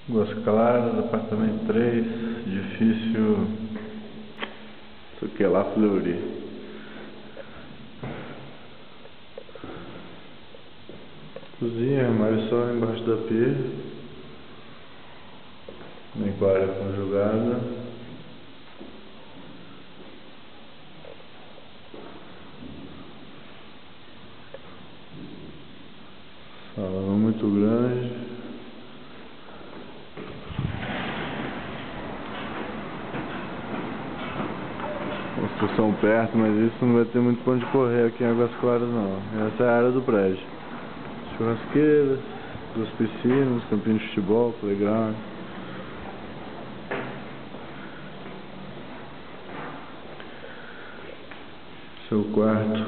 Águas Claras, apartamento 3, edifício, isso aqui é lá, Fleury. Cozinha, armário só embaixo da pia, aquário conjugada, sala não muito grande. Construção perto, mas isso não vai ter muito pra onde correr aqui em Águas Claras não. Essa é a área do prédio. Churrasqueiras, 2 piscinas, campinho de futebol, playground. Seu quarto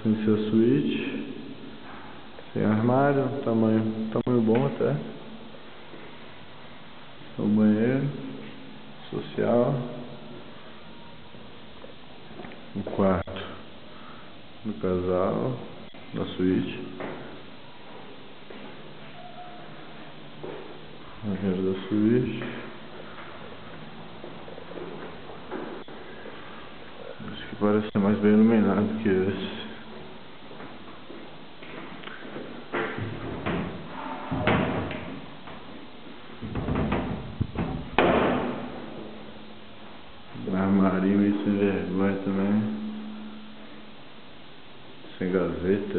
sem ser suíte, sem armário, tamanho bom até. O banheiro social. O quarto do casal, da suíte. Banheiro da suíte. Acho que parece ser mais bem iluminado que esse. Armarinho meio sem vergonha também. Sem gaveta,